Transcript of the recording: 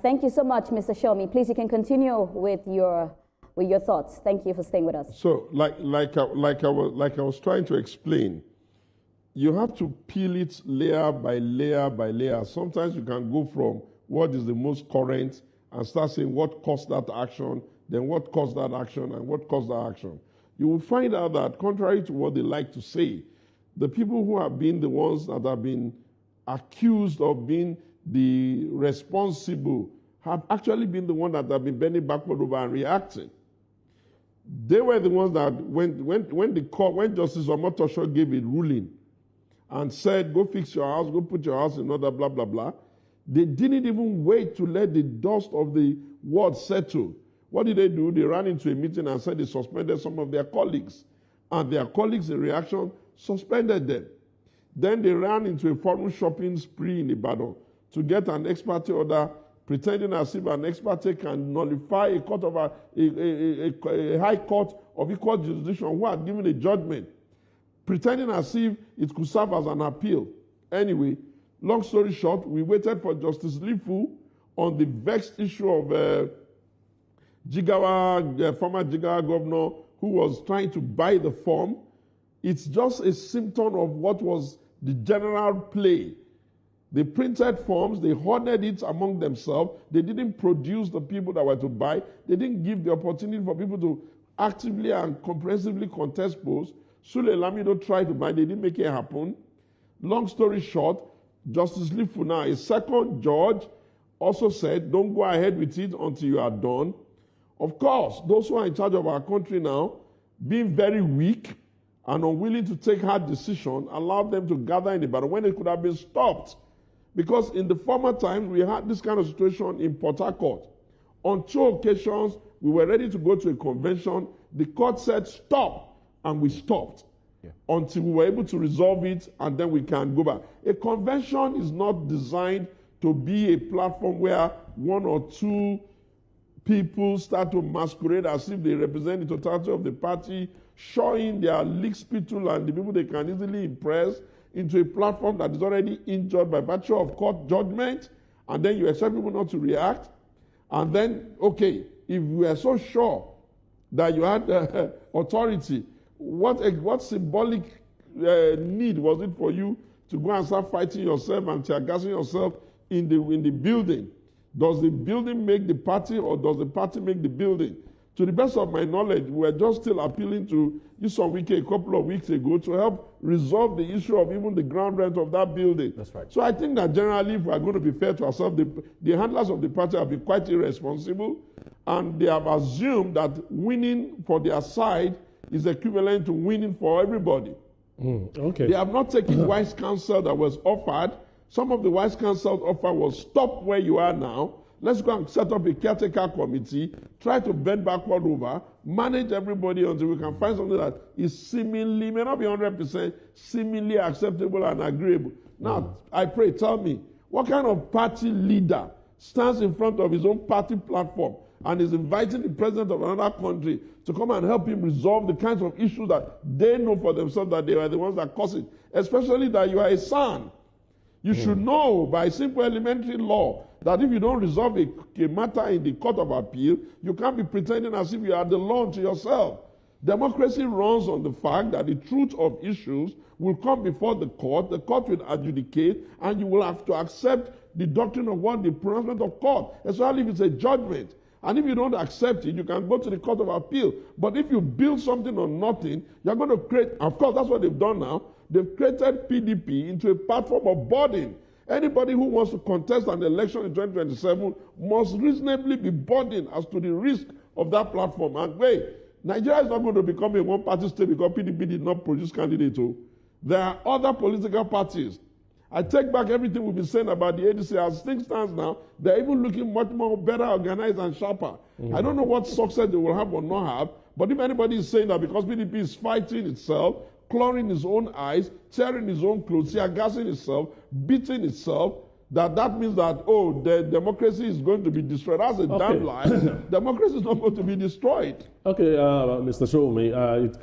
Thank you so much, Mr. Showunmi. Please, you can continue with your thoughts. Thank you for staying with us. So, like I was trying to explain, you have to peel it layer by layer by layer. Sometimes you can go from what is the most current and start saying what caused that action, then what caused that action, and what caused that action. You will find out that contrary to what they like to say, the people who have been the ones that have been accused of being the responsible have actually been the ones that have been bending backward over and reacting. They were the ones that when Justice Omotosho gave a ruling and said, go fix your house, go put your house in order, blah, blah, blah, they didn't even wait to let the dust of the word settle. What did they do? They ran into a meeting and said they suspended some of their colleagues. And their colleagues, in reaction, suspended them. Then they ran into a foreign shopping spree in Ibadan to get an ex parte order, pretending as if an ex parte can nullify a court of a high court of equal jurisdiction who had given a judgment, pretending as if it could serve as an appeal. Anyway, long story short, we waited for Justice Lifu on the vexed issue of Jigawa, former Jigawa governor, who was trying to buy the form. It's just a symptom of what was the general play. They printed forms, they hoarded it among themselves. They didn't produce the people that were to buy. They didn't give the opportunity for people to actively and comprehensively contest posts. Sule Lamido tried to buy, they didn't make it happen. Long story short, Justice Lifuna, a second judge, also said, don't go ahead with it until you are done. Of course, those who are in charge of our country now, being very weak and unwilling to take hard decisions, allowed them to gather in the battle when it could have been stopped. Because in the former times, we had this kind of situation in Port Harcourt. On 2 occasions, we were ready to go to a convention. The court said, stop, and we stopped until we were able to resolve it, and then we can go back. A convention is not designed to be a platform where 1 or 2 people start to masquerade as if they represent the totality of the party, showing their leak spittle and the people they can easily impress into a platform that is already injured by virtue of court judgment, and then you expect people not to react. And then, okay, if we are so sure that you had authority, what symbolic need was it for you to go and start fighting yourself and tear gassing yourself in the building? Does the building make the party, or does the party make the building? To the best of my knowledge, we're just still appealing to Showunmi a couple of weeks ago to help resolve the issue of even the ground rent of that building. That's right. So I think that generally, if we're going to be fair to ourselves, the handlers of the party have been quite irresponsible, and they have assumed that winning for their side is equivalent to winning for everybody. Okay. They have not taken wise counsel that was offered. Some of the wise counsel offer was stop where you are now. Let's go and set up a caretaker committee, try to bend backward over, manage everybody until we can find something that is seemingly, may not be 100%, seemingly acceptable and agreeable. Now, I pray, tell me, what kind of party leader stands in front of his own party platform and is inviting the president of another country to come and help him resolve the kinds of issues that they know for themselves that they are the ones that cause it, especially that you are a son. You should know by simple elementary law that if you don't resolve a matter in the court of appeal, you can't be pretending as if you are the law to yourself. Democracy runs on the fact that the truth of issues will come before the court will adjudicate, and you will have to accept the doctrine of what the pronouncement of court, especially if it's a judgment. And if you don't accept it, you can go to the court of appeal. But if you build something on nothing, you're going to create, of course, that's what they've done now. They've created PDP into a platform of burden. Anybody who wants to contest an election in 2027 must reasonably be burdened as to the risk of that platform. And wait, Nigeria is not going to become a one-party state because PDP did not produce candidates. There are other political parties. I take back everything we've been saying about the ADC. As things stand now, they're even looking much more better organized and sharper. I don't know what success they will have or not have, but if anybody is saying that because PDP is fighting itself, clawing its own eyes, tearing its own clothes, tear gassing itself, beating itself, that means that, oh, the democracy is going to be destroyed. That's a damn lie. Democracy is not going to be destroyed. Okay, Mr. Showunmi,